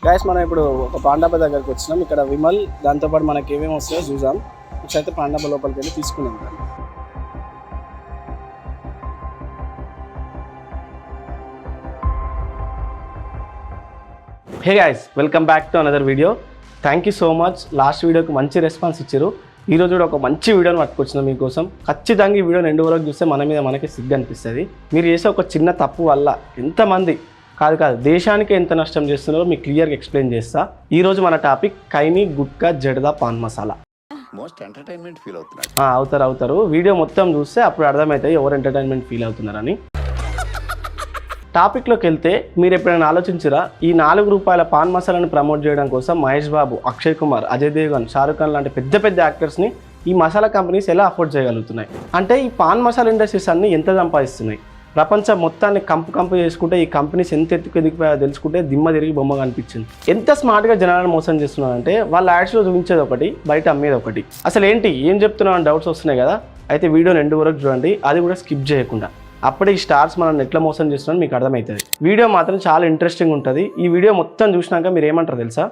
Guys మనం ఇప్పుడు ఒక పాండాబా దగ్గరికి వచ్చినాం. ఇక్కడ విమల్ దాంతోపాటు మనకి ఏమేమి వస్తాయో చూసాం. అయితే పాండాబా లోపలికి వెళ్ళి తీసుకున్నాం దాన్ని. Hey guys, welcome back to another video. Thank you so much. Last వీడియోకి మంచి రెస్పాన్స్ ఇచ్చారు. ఈరోజు కూడా ఒక మంచి వీడియోని పట్టుకొచ్చినాం మీకోసం. ఖచ్చితంగా ఈ వీడియోని ఎండు వరకు చూస్తే మన మీద మనకి సిగ్గు అనిపిస్తుంది. మీరు చేసే ఒక చిన్న తప్పు వల్ల ఎంతమంది కాదు దేశానికి ఎంత నష్టం చేస్తున్నారో మీకు క్లియర్గా ఎక్స్ప్లెయిన్ చేస్తా. ఈరోజు మన topic khaini gutka zarda paan masala. Most entertainment feel అవుతున్నారు. అవుతారు. వీడియో మొత్తం చూస్తే అప్పుడు అర్థమవుతాయి ఎవరు ఎంటర్టైన్మెంట్ ఫీల్ అవుతున్నారని. టాపిక్లోకి వెళ్తే మీరు ఎప్పుడైనా ఆలోచించరా, ఈ ₹4 పాన్ మసాలాను ప్రమోట్ చేయడం కోసం మహేష్ బాబు, అక్షయ్ కుమార్, అజయ్ దేవగన్, షారుఖ్ ఖాన్ లాంటి పెద్ద పెద్ద యాక్టర్స్ని ఈ మసాలా కంపెనీస్ ఎలా అఫోర్డ్ చేయగలుగుతున్నాయి? అంటే ఈ పాన్ మసాలా ఇండస్ట్రీస్ అన్ని ఎంత సంపాదిస్తున్నాయి? ప్రపంచం మొత్తాన్ని కంపు చేసుకుంటే ఈ కంపెనీస్ ఎంత ఎదిగిపోయాయో తెలుసుకుంటే దిమ్మ తిరిగి బొమ్మ కనిపించింది. ఎంత స్మార్ట్గా జనాలను మోసం చేస్తున్నారంటే వాళ్ళ యాడ్స్లో చూపించేది ఒకటి, బయట అమ్మేది ఒకటి. అసలు ఏంటి ఏం చెప్తున్నావు అని డౌట్స్ వస్తున్నాయి కదా. అయితే వీడియోని ఎండు వరకు చూడండి, అది కూడా స్కిప్ చేయకుండా. అప్పుడే ఈ స్టార్స్ మనం ఎట్లా మోసం చేస్తున్నారో మీకు అర్థమవుతుంది. వీడియో మాత్రం చాలా ఇంట్రెస్టింగ్ ఉంటుంది. ఈ వీడియో మొత్తం చూసినాక మీరు ఏమంటారు తెలుసా?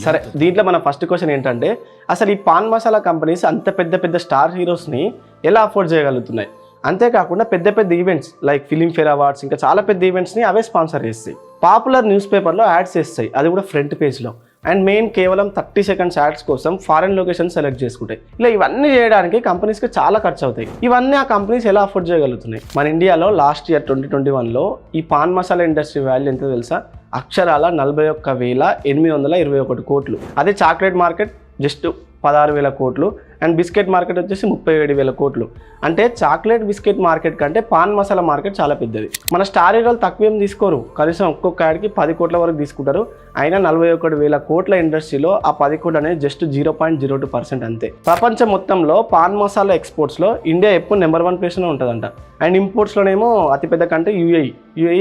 సరే, దీంట్లో మన ఫస్ట్ క్వశ్చన్ ఏంటంటే, అసలు ఈ పాన్ మసాలా కంపెనీస్ అంత పెద్ద పెద్ద స్టార్ హీరోస్ని ఎలా అఫోర్డ్ చేయగలుగుతున్నాయి? అంతేకాకుండా పెద్ద పెద్ద ఈవెంట్స్ లైక్ ఫిలింఫేర్ అవార్డ్స్, ఇంకా చాలా పెద్ద ఈవెంట్స్ని అవే స్పాన్సర్ చేస్తాయి. పాపులర్ న్యూస్ పేపర్లో యాడ్స్ చేస్తాయి, అది కూడా ఫ్రంట్ పేజ్లో. అండ్ మెయిన్ కేవలం 30 సెకండ్స్ యాడ్స్ కోసం ఫారెన్ లొకేషన్ సెలెక్ట్ చేసుకుంటాయి. ఇలా ఇవన్నీ చేయడానికి కంపెనీస్కి చాలా ఖర్చు అవుతాయి. ఇవన్నీ ఆ కంపెనీస్ ఎలా అఫోర్డ్ చేయగలుగుతున్నాయి? మన ఇండియాలో లాస్ట్ ఇయర్ 2021లో ఈ పాన్ మసాలా ఇండస్ట్రీ వాల్యూ ఎంత తెలుసా? అక్షరాల 41,821 కోట్లు. అదే చాక్లెట్ మార్కెట్ జస్ట్ 16,000 కోట్లు. అండ్ బిస్కెట్ మార్కెట్ వచ్చేసి 37,000 కోట్లు. అంటే చాక్లెట్ బిస్కెట్ మార్కెట్ కంటే పాన్ మసాలా మార్కెట్ చాలా పెద్దది. మన స్టార్ హీరోలు తక్కువేం తీసుకోరు, కనీసం ఒక్కొక్క యాడ్కి 10 కోట్ల వరకు తీసుకుంటారు. అయినా 41,000 కోట్ల ఇండస్ట్రీలో ఆ 10 కోట్లు అనేది జస్ట్ 0.02% అంతే. ప్రపంచం మొత్తంలో పాన్ మసాలా ఎక్స్పోర్ట్స్లో ఇండియా ఎప్పుడు నెంబర్ 1 ప్లేస్లో ఉంటుందంట. అండ్ ఇంపోర్ట్స్లోనేమో అతిపెద్ద కంటే యూఏఈ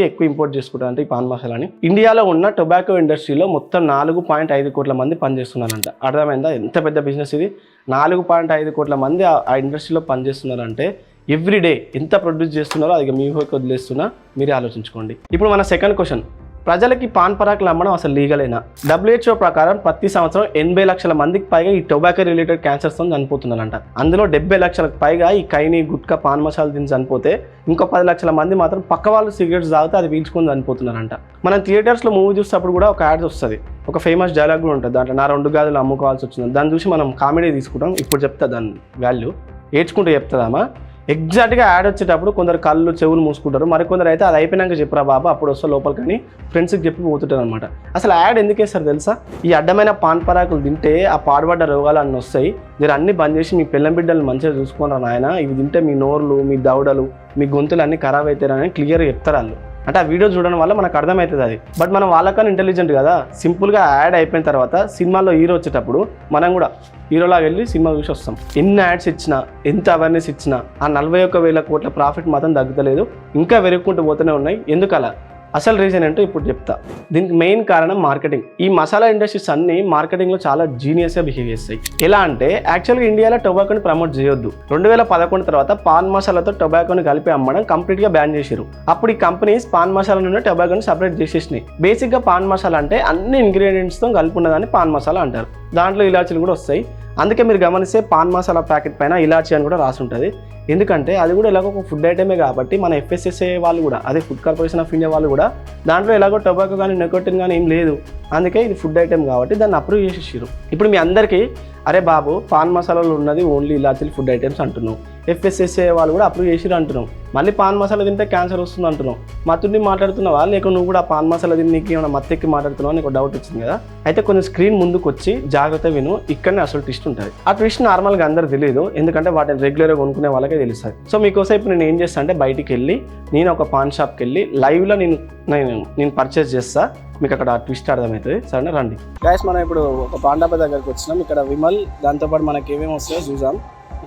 ఎక్కువ ఇంపోర్ట్ చేసుకుంటారంట ఈ పాన్ మసాలాని. ఇండియాలో ఉన్న టొబాకో ఇండస్ట్రీలో మొత్తం 4.5 కోట్ల మంది పనిచేస్తున్నారంట. అర్థమైందా ఎంత పెద్ద బిజినెస్ ఇది? 4.5 కోట్ల మంది ఆ ఇండస్ట్రీలో పనిచేస్తున్నారంటే ఎవ్రీడే ఎంత ప్రొడ్యూస్ చేస్తున్నారో అది మీ ఊహకి వదిలేస్తున్నా, మీరే ఆలోచించుకోండి. ఇప్పుడు మన సెకండ్ క్వశ్చన్, ప్రజలకి పాన్ పరాకులు అమ్మడం అసలు లీగలేనా? WHO ప్రకారం ప్రతి సంవత్సరం 80 లక్షల మందికి పైగా ఈ టొబాకో రిలేటెడ్ క్యాన్సర్స్తో చనిపోతున్నారంట. అందులో 70 లక్షలకు పైగా ఈ ఖైనీ గుట్కా పాన్ మసాలా తిని చనిపోతే, ఇంకో 10 లక్షల మంది మాత్రం పక్క వాళ్ళు సిగరెట్స్ తాగితే అది పీల్చుకొని చనిపోతున్నారంట. మనం థియేటర్స్లో మూవీ చూసేటప్పుడు కూడా ఒక యాడ్స్ వస్తుంది, ఒక ఫేమస్ డైలాగ్ కూడా ఉంటుంది దాంట్లో, నా 2 గాజులు అమ్ముకోవాల్సి వచ్చింది. దాన్ని చూసి మనం కామెడీ తీసుకుంటాం. ఇప్పుడు చెప్తా దాని వాల్యూ, ఏడ్చుకుంటూ చెప్తుందామా? ఎగ్జాక్ట్గా యాడ్ వచ్చేటప్పుడు కొందరు కళ్ళు చెవులు మూసుకుంటారు, మరికొందరు అయితే అది అయిపోయినాక చెప్పరా బాబా అప్పుడు వస్తా లోపలికి అని ఫ్రెండ్స్కి చెప్పి పోతుంటారు అనమాట. అసలు యాడ్ ఎందుకు వేస్తారు తెలుసా? ఈ అడ్డమైన పాన్ పరాకులు తింటే ఆ పాడుబడ్డ రోగాలు అన్నీ వస్తాయి, మీరు అన్నీ బంద్ చేసి మీ పిల్లం బిడ్డలు మంచిగా చూసుకున్నారు నాయన, ఇవి తింటే మీ నోర్లు, మీ దవడలు, మీ గొంతులు అన్నీ ఖరాబ్ అవుతారని క్లియర్గా చెప్తారు వాళ్ళు. అంటే ఆ వీడియో చూడడం వల్ల మనకు అర్థమవుతుంది అది. బట్ మనం వాళ్ళకన్నా ఇంటెలిజెంట్ కదా. సింపుల్గా యాడ్ అయిపోయిన తర్వాత సినిమాలో హీరో వచ్చేటప్పుడు మనం కూడా హీరోలాగా వెళ్ళి సినిమా చూసి వస్తాం. ఎన్ని యాడ్స్ ఇచ్చినా, ఎంత అవేర్నెస్ ఇచ్చినా ఆ 41,000 కోట్ల ప్రాఫిట్ మాత్రం తగ్గలేదు, ఇంకా పెరుగుకుంటూ పోతూనే ఉన్నాయి. ఎందుకు అలా? అసలు రీజన్ ఏంటో ఇప్పుడు చెప్తా. దీనికి మెయిన్ కారణం మార్కెటింగ్. ఈ మసాలా ఇండస్ట్రీస్ అన్ని మార్కెటింగ్లో చాలా జీనియస్గా బిహేవ్ చేస్తాయి. ఎలా అంటే యాక్చువల్గా ఇండియాలో టొబాకోని ప్రమోట్ చేయొద్దు. 2011 తర్వాత పాన్ మసాలాతో టొబాకోని కలిపి అమ్మడం కంప్లీట్గా బ్యాన్ చేశారు. అప్పుడు ఈ కంపెనీస్ పాన్ మసాలా నుండి టొబాకోని సపరేట్ చేసేసినాయి. బేసిక్గా పాన్ మసాలా అంటే అన్ని ఇంగ్రీడియంట్స్తో కలిపి ఉన్నదాన్ని పాన్ మసాలా అంటారు. దాంట్లో ఇలాచీలు కూడా వస్తాయి. అందుకే మీరు గమనిస్తే పాన్ మసాలా ప్యాకెట్ పైన ఇలాచీ అని కూడా రాసి ఉంటుంది. ఎందుకంటే అది కూడా ఎలాగో ఒక ఫుడ్ ఐటమే కాబట్టి మన FSSAI వాళ్ళు కూడా, అదే ఫుడ్ కార్పొరేషన్ ఆఫ్ ఇండియా వాళ్ళు కూడా దాంట్లో ఎలాగో టొబాకో కానీ నికోటిన్ కానీ ఏం లేదు, అందుకే ఇది ఫుడ్ ఐటమ్ కాబట్టి దాన్ని అప్రూవ్ చేసేసారు. ఇప్పుడు మీ అందరికీ అరే బాబు పాన్ మసాలాలు ఉన్నది ఓన్లీ ఇలాచీలు ఫుడ్ ఐటమ్స్ అంటున్నావు, FSSAI వాళ్ళు కూడా అప్రూవ్ చేసిరు అంటున్నావు, మళ్ళీ పాన్ మసాలా తింటే క్యాన్సర్ వస్తుంది అంటున్నావు. మత్తుని మాట్లాడుతున్నావా లేక నువ్వు కూడా పాన్ మసాలా తిని నీకు ఏమైనా మత్తెక్కి మాట్లాడుతున్నావు నీకు డౌట్ వచ్చింది కదా. అయితే కొంచెం స్క్రీన్ ముందుకు వచ్చి జాగ్రత్త విను, ఇక్కడనే అసలు ట్విస్ట్ ఉంటుంది. ఆ ట్విస్ట్ నార్మల్గా అందరూ తెలియదు, ఎందుకంటే వాటిని రెగ్యులర్గా కొనుక్కునే వాళ్ళకే తెలుస్తుంది. సో మీకోసం ఇప్పుడు నేను ఏం చేస్తాను అంటే బయటికి వెళ్ళి నేను ఒక పాన్ షాప్కి వెళ్ళి లైవ్లో నేను పర్చేస్ చేస్తా, మీకు అక్కడ ట్విస్ట్ అర్థమవుతుంది. సరే రండి గైస్, మనం ఇప్పుడు ఒక పాండాబా దగ్గరికి వచ్చినాం. ఇక్కడ విమల్ దాంతోపాటు మనకి ఏమేమి వస్తాయో చూసాం.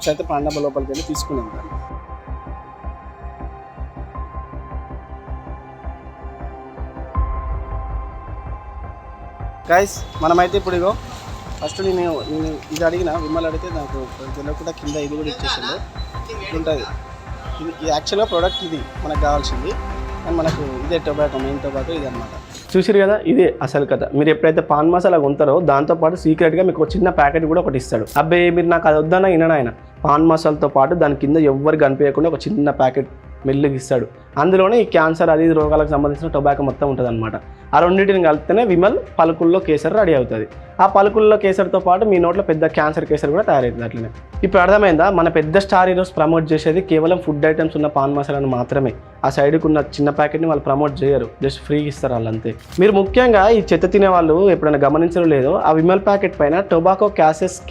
అయితే పాండాబా లోపలికి వెళ్ళి తీసుకున్నాం దాన్ని. గైస్ మనమైతే ఇప్పుడు ఇగో ఫస్ట్ నేను ఇది అడిగిన విమల్ అడిగితే నాకు తెలియకుండా కింద ఇది కూడా ఇచ్చేసింది ఉంటుంది. ఇది యాక్చువల్గా ప్రోడక్ట్ ఇది మనకు కావాల్సింది. కానీ మనకు ఇదే టొబాకో, మెయిన్ టొబాకో ఇది అనమాట. చూసిరు కదా, ఇదే అసలు కథ. మీరు ఎప్పుడైతే పాన్ మసాలా కొంటారో దాంతోపాటు సీక్రెట్గా మీకు ఒక చిన్న ప్యాకెట్ కూడా ఒకటి ఇస్తాడు. అబ్బాయి మీరు నాకు అది వద్దన్నా వినడు ఆయన. పాన్ మసాలాతో పాటు దాని కింద ఎవ్వరు కనిపించకుండా ఒక చిన్న ప్యాకెట్ మెల్లిగా ఇస్తాడు. అందులోనే ఈ క్యాన్సర్ అది రోగాలకు సంబంధించిన టొబాకో మొత్తం ఉంటుంది అనమాట. ఆ రెండింటిని కలిపితేనే విమల్ పలుకుల్లో కేసర్ రెడీ అవుతుంది. ఆ పలుకుల్లో కేసర్తో పాటు మీ నోట్లో పెద్ద క్యాన్సర్ కేసర్ కూడా తయారవుతుంది. అట్లనే ఇప్పుడు అర్థమైందా, మన పెద్ద స్టార్ హీరోస్ ప్రమోట్ చేసేది కేవలం ఫుడ్ ఐటమ్స్ ఉన్న పాన్ మసాలాను మాత్రమే. ఆ సైడ్కి ఉన్న చిన్న ప్యాకెట్ని వాళ్ళు ప్రమోట్ చేయరు, జస్ట్ ఫ్రీ ఇస్తారు వాళ్ళు అంతే. మీరు ముఖ్యంగా ఈ చెత్త తినే వాళ్ళు ఎప్పుడైనా గమనించడం లేదో, ఆ విమల్ ప్యాకెట్ పైన టొబాకో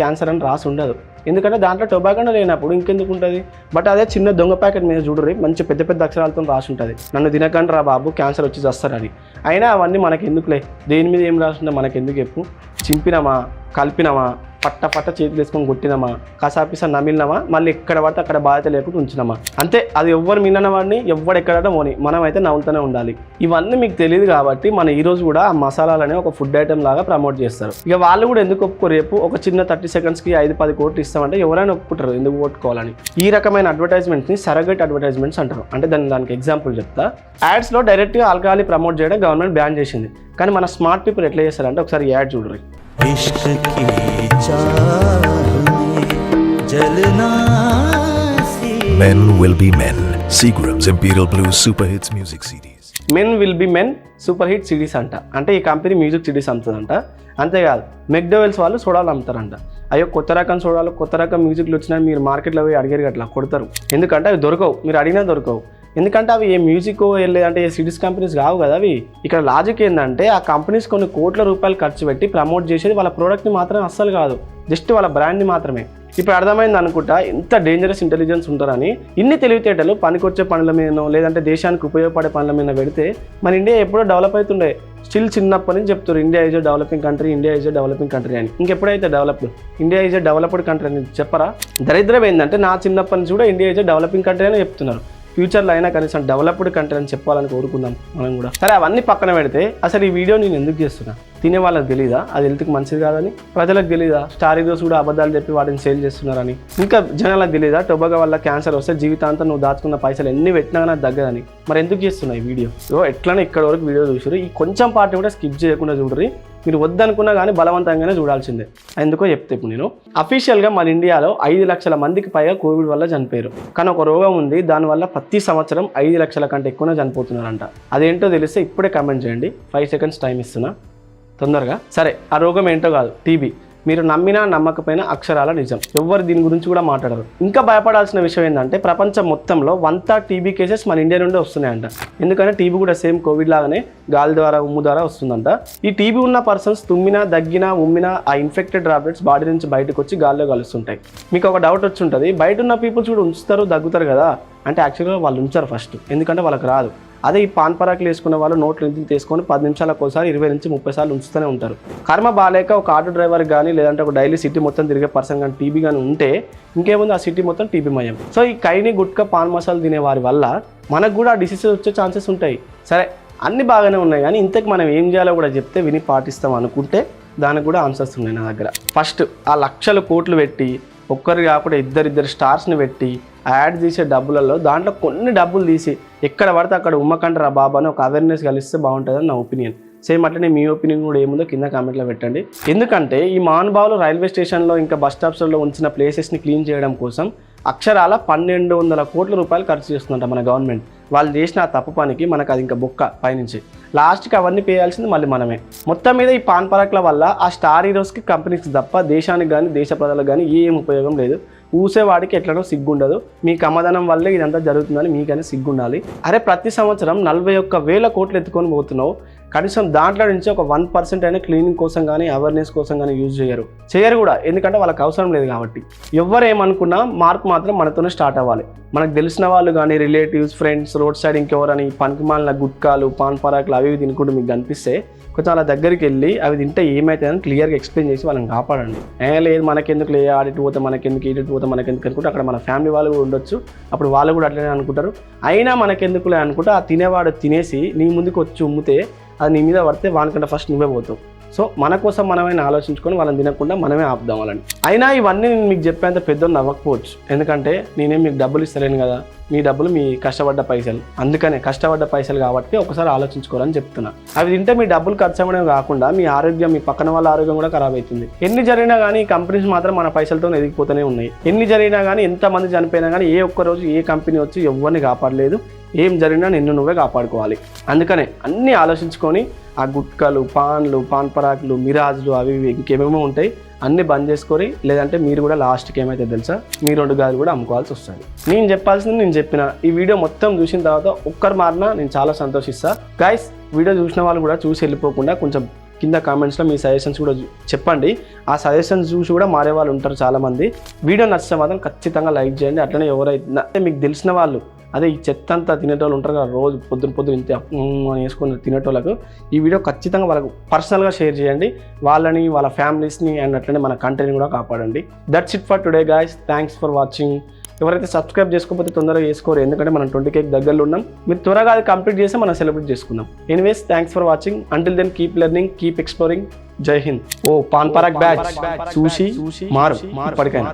క్యాన్సర్ అని రాసి ఉండదు. ఎందుకంటే దాంట్లో టొబాకోనే లేనప్పుడు ఇంకెందుకు ఉంటుంది. బట్ అదే చిన్న దొంగ ప్యాకెట్ మీద చూడరు, మంచి పెద్ద పెద్ద అక్షరాలతో రాసి ఉంటుంది, నన్ను తినకండి రా బాబు క్యాన్సర్ వచ్చి వస్తారని. అయినా అవన్నీ మనకి ఎందుకులే, దేని మీద ఏం రాసిందో మనకి ఎందుకు చెప్పు. చింపినామా, కలిపినామా, పట్ట చేతులు వేసుకొని కొట్టినామా, కసాపిసా నమిలినామా, మళ్ళీ ఎక్కడ పడితే అక్కడ బాధ్యత లేకుండా ఉంచినామా, అంతే. అది ఎవ్వరు మిన్న వాడిని ఎవ్వడు ఎక్కడో మోని, మనమైతే నవ్వుతూనే ఉండాలి. ఇవన్నీ మీకు తెలియదు కాబట్టి మన ఈరోజు కూడా ఆ మసాలాలని ఒక ఫుడ్ ఐటమ్ లాగా ప్రమోట్ చేస్తారు. ఇక వాళ్ళు కూడా ఎందుకు ఒప్పుకోరు రేపు, ఒక చిన్న 30 సెకండ్స్కి 5-10 కోట్లు ఇస్తామంటే ఎవరైనా ఒప్పుకుంటారు ఎందుకు కొట్టుకోవాలని. ఈ రకమైన అడ్వర్టైజ్మెంట్స్ని సరగట్ అడ్వర్టైజ్మెంట్స్ అంటారు. అంటే దానికి ఎగ్జాంపుల్ చెప్తా. యాడ్స్లో డైరెక్ట్గా ఆల్కహాల్ ప్రమోట్ చేయడం గవర్నమెంట్ బ్యాన్ చేసింది. కానీ మన స్మార్ట్ పీపుల్ ఎట్లా చేస్తారంటే ఒకసారి యాడ్ చూడరు. इश्क की चाह में जलना सी Men will be men. Seagram's Imperial Blues Super Hits Music CDs. Men will be men super hit CDs అంట. అంటే ఈ కంపెనీ మ్యూజిక్ సిడీస్ అమ్ముతుందంట. అంతేకాదు మెక్డోవెల్స్ వాళ్ళు సోడాలు అమ్ముతారంట. అయ్యో కొత్త రకం సోడాలు, కొత్త రకం మ్యూజిక్లు వచ్చినా మీరు మార్కెట్లో పోయి అడిగారు అట్లా కొడతారు. ఎందుకంటే అవి దొరకవు, మీరు అడిగినా దొరకవు. ఎందుకంటే అవి ఏ మ్యూజిక్ లేదంటే ఏ సిడీస్ కంపెనీస్ కావు కదా అవి. ఇక్కడ లాజిక్ ఏంటంటే ఆ కంపెనీస్ కొన్ని కోట్ల రూపాయలు ఖర్చు పెట్టి ప్రమోట్ చేసేది వాళ్ళ ప్రోడక్ట్ని మాత్రమే అస్సలు కాదు, జస్ట్ వాళ్ళ బ్రాండ్ని మాత్రమే. ఇప్పుడు అర్థమైంది అనుకుంటా ఎంత డేంజరస్ ఇంటెలిజెన్స్ ఉంటారని. ఇన్ని తెలివితేటలు పనికొచ్చే పనుల మీదనో లేదంటే దేశానికి ఉపయోగపడే పనుల మీద పెడితే మన ఇండియా ఎప్పుడో డెవలప్ అవుతుండే. స్టిల్ చిన్నప్పటి నుంచి చెప్తారు India is a developing country, India is a developing country అని. ఇంకెప్పుడైతే developed, India is a developed country అని చెప్పరా? దరిద్రం ఏంటంటే నా చిన్నప్పటి నుంచి కూడా India is a developing country అని చెప్తున్నారు. ఫ్యూచర్లో అయినా కనీసం డెవలప్డ్ కంట్రీ అని చెప్పాలని కోరుకుందాం మనం కూడా. సరే అవన్నీ పక్కన పెడితే అసలు ఈ వీడియో నేను ఎందుకు చేస్తున్నా? తినే వాళ్ళకి తెలీదా అది హెల్త్కి మంచిది కాదని? ప్రజలకు తెలీదా స్టార్ హీరోస్ కూడా అబద్ధాలు చెప్పి వాటిని సేల్ చేస్తున్నారని? ఇంకా జనాలకు తెలీదా టొబాకో వల్ల క్యాన్సర్ వస్తే జీవితాంతం నువ్వు దాచుకున్న పైసలు ఎన్ని పెట్టినా నాకు తగ్గదని? మరి ఎందుకు చేస్తున్నాయి ఈ వీడియో? ఎట్లనే ఇక్కడ వరకు వీడియో చూసారు, ఈ కొంచెం పార్ట్ కూడా స్కిప్ చేయకుండా చూడరు. మీరు వద్దనుకున్నా కానీ బలవంతంగానే చూడాల్సిందే. ఎందుకో చెప్తే ఇప్పుడు నేను అఫీషియల్గా మన ఇండియాలో 5 లక్షల మందికి పైగా కోవిడ్ వల్ల చనిపోయారు. కానీ ఒక రోగం ఉంది, దానివల్ల ప్రతి సంవత్సరం 5 లక్షల కంటే ఎక్కువనే చనిపోతున్నారంట. అదేంటో తెలిస్తే ఇప్పుడే కామెంట్ చేయండి. 5 సెకండ్స్ టైం ఇస్తున్నా తొందరగా. సరే ఆ రోగం ఏంటో కాదు, టీబీ. మీరు నమ్మినా నమ్మకపోయినా అక్షరాల నిజం. ఎవ్వరు దీని గురించి కూడా మాట్లాడరు. ఇంకా భయపడాల్సిన విషయం ఏంటంటే ప్రపంచం మొత్తంలో 1/3 టీబీ కేసెస్ మన ఇండియా నుండి వస్తున్నాయంట. ఎందుకంటే టీబీ కూడా సేమ్ కోవిడ్ లాగానే గాలి ద్వారా ఉమ్ము ద్వారా వస్తుందంట. ఈ టీబీ ఉన్న పర్సన్స్ తుమ్మినా దగ్గినా ఉమ్మినా ఆ ఇన్ఫెక్టెడ్ డ్రాప్లెట్స్ బాడీ నుంచి బయటకు వచ్చి గాల్లో కలుస్తుంటాయి. మీకు ఒక డౌట్ వచ్చి ఉంటుంది, బయట ఉన్న పీపుల్స్ కూడా ఉంచుతారు దగ్గుతారు కదా అంటే యాక్చువల్గా వాళ్ళు ఉంచారు ఫస్ట్, ఎందుకంటే వాళ్ళకి రాదు. అదే ఈ పాన్ పరాకులు వేసుకున్న వాళ్ళు నోట్లు ఇంటికి తీసుకొని 10 నిమిషాలకు ఒకసారి 20 నుంచి 30 సార్లు ఉంచుతూనే ఉంటారు. కర్మ బాగాలేక ఒక ఆటో డ్రైవర్ కానీ లేదంటే ఒక డైలీ సిటీ మొత్తం తిరిగే పర్సన్ కానీ టీబీ కానీ ఉంటే ఇంకేముంది, ఆ సిటీ మొత్తం టీబీ మయం. సో ఈ కైని గుట్కా పాన్ మసాలా తినే వారి వల్ల మనకు కూడా డిసీజెస్ వచ్చే ఛాన్సెస్ ఉంటాయి. సరే అన్నీ బాగానే ఉన్నాయి కానీ ఇంతకు మనం ఏం చేయాలో కూడా చెప్తే విని పాటిస్తాం అనుకుంటే దానికి కూడా ఆన్సర్స్ ఉన్నాయి నా దగ్గర. ఫస్ట్ ఆ లక్షల కోట్లు పెట్టి ఒక్కరు కాకుండా ఇద్దరు స్టార్స్ని పెట్టి యాడ్ తీసే డబ్బులలో దాంట్లో కొన్ని డబ్బులు తీసి ఎక్కడ పడితే అక్కడ ఉమ్మకంటారా బాబా అని ఒక అవేర్నెస్ కలిస్తే బాగుంటుందని నా ఒపీనియన్. సేమ్ అట్లనే మీ ఒపీనియన్ కూడా ఏముందో కింద కామెంట్లో పెట్టండి. ఎందుకంటే ఈ మహానుభావులు రైల్వే స్టేషన్లో ఇంకా బస్ స్టాప్స్లో ఉంచిన ప్లేసెస్ని క్లీన్ చేయడం కోసం అక్షరాల 1200 కోట్ల రూపాయలు ఖర్చు చేస్తుందంట మన గవర్నమెంట్. వాళ్ళు చేసిన ఆ తప్పు పనికి మనకు అది ఇంకా బొక్క పైనుంచి. లాస్ట్కి అవన్నీ పేయాల్సింది మళ్ళీ మనమే. మొత్తం మీద ఈ పాన్ పరాకుల వల్ల ఆ స్టార్ హీరోస్కి కంపెనీస్కి తప్ప దేశానికి కానీ దేశ ప్రజలకు కానీ ఏం ఉపయోగం లేదు. ఊసేవాడికి ఎట్లనో సిగ్గుండదు. మీ కమ్మదనం వల్లే ఇదంతా జరుగుతుందని మీకైనా సిగ్గుండాలి. అరే ప్రతి సంవత్సరం 41,000 కోట్లు ఎత్తుకొని పోతున్నావు, కనీసం దాంట్లో నుంచి ఒక 1% అయినా క్లీనింగ్ కోసం కానీ అవేర్నెస్ కోసం కానీ యూజ్ చేయరు కూడా, ఎందుకంటే వాళ్ళకి అవసరం లేదు కాబట్టి. ఎవరేమనుకున్నా మార్పు మాత్రం మనతోనే స్టార్ట్ అవ్వాలి. మనకు తెలిసిన వాళ్ళు కానీ రిలేటివ్స్ ఫ్రెండ్స్ రోడ్ సైడ్ ఇంకెవరని పనికిమాలిన గుట్కాలు పాన్ పరాకులు అవి తినుకుంటూ మీకు కనిపిస్తే కొంచెం వాళ్ళ దగ్గరికి వెళ్ళి అవి తింటే ఏమవుతుందని క్లియర్గా ఎక్స్ప్లెయిన్ చేసి వాళ్ళని కాపాడండి. లేదు మనకెందుకు లేదు ఆడిటి పోతే మనకెందుకు ఇటు పోతే మనకెందుకు అనుకుంటే అక్కడ మన ఫ్యామిలీ వాళ్ళు కూడా ఉండొచ్చు, అప్పుడు వాళ్ళు కూడా అట్లనే అనుకుంటారు. అయినా మనకెందుకులే అనుకుంటే ఆ తినేవాడు తినేసి నీ ముందుకు వచ్చి ఉమ్మితే అది నీ మీద పడితే వానికంటే ఫస్ట్ నువ్వే పోతావు. సో మన కోసం మనమైనా ఆలోచించుకొని వాళ్ళని తినకుండా మనమే ఆపుదాం వాళ్ళని. అయినా ఇవన్నీ నేను మీకు చెప్పేంత పెద్ద నవ్వకపోవచ్చు, ఎందుకంటే నేనేం మీకు డబ్బులు ఇస్తలేను కదా, మీ డబ్బులు మీ కష్టపడ్డ పైసలు, అందుకనే కష్టపడ్డ పైసలు కాబట్టి ఒకసారి ఆలోచించుకోవాలని చెప్తున్నా. అవి తింటే మీ డబ్బులు ఖర్చు అవ్వడం కాకుండా మీ ఆరోగ్యం, మీ పక్కన వాళ్ళ ఆరోగ్యం కూడా ఖరాబ్ అవుతుంది. ఎన్ని జరిగినా కానీ ఈ కంపెనీస్ మాత్రం మన పైసలతో ఎదిగిపోతూనే ఉన్నాయి. ఎన్ని జరిగినా కానీ, ఎంతమంది చనిపోయినా కానీ ఏ ఒక్క రోజు ఏ కంపెనీ వచ్చి ఎవరిని కాపాడలేదు. ఏం జరిగినా నిన్ను నువ్వే కాపాడుకోవాలి. అందుకనే అన్నీ ఆలోచించుకొని ఆ గుట్కలు, పాన్ పరాకులు, మిరాజ్లు అవి ఇంకేమేమో ఉంటాయి అన్నీ బంద్ చేసుకొని, లేదంటే మీరు కూడా లాస్ట్కి ఏమైతే తెలుసా మీ 2 గాజులు కూడా అమ్ముకోవాల్సి వస్తుంది. నేను చెప్పాల్సింది నేను చెప్పిన. ఈ వీడియో మొత్తం చూసిన తర్వాత ఒక్కరు మారినా నేను చాలా సంతోషిస్తా. గైస్, వీడియో చూసిన వాళ్ళు కూడా చూసి వెళ్ళిపోకుండా కొంచెం కింద కామెంట్స్లో మీ సజెషన్స్ కూడా చెప్పండి. ఆ సజెషన్స్ చూసి కూడా మారే వాళ్ళు ఉంటారు చాలామంది. వీడియో నచ్చితే మాత్రం ఖచ్చితంగా లైక్ చేయండి. అట్లనే ఎవరైతే మీకు తెలిసిన వాళ్ళు, అదే ఈ చెత్త అంతా తినేటోళ్ళు ఉంటారు కదా, రోజు పొద్దున ఇంత అని వేసుకుని తినేటోళ్ళకు ఈ వీడియో ఖచ్చితంగా వాళ్ళకు పర్సనల్గా షేర్ చేయండి. వాళ్ళని, వాళ్ళ ఫ్యామిలీస్ని అండ్ అట్లనే మన కంట్రీని కూడా కాపాడండి. That's it for today guys. Thanks for watching. ఎవరైతే సబ్స్క్రైబ్ చేసుకోకపోతే తొందరగా చేసుకోరు, ఎందుకంటే మనం 20K దగ్గరలో ఉన్నాం. మీరు త్వరగా అది కంప్లీట్ చేస్తే మనం సెలబ్రేట్ చేసుకుందాం. Anyways, thanks for watching. Until then keep learning, keep exploring. జై హింద్. ఓ పాన్ పరాగ్ బ్యాచ్ చూసి మారు ఇప్పటికైనా.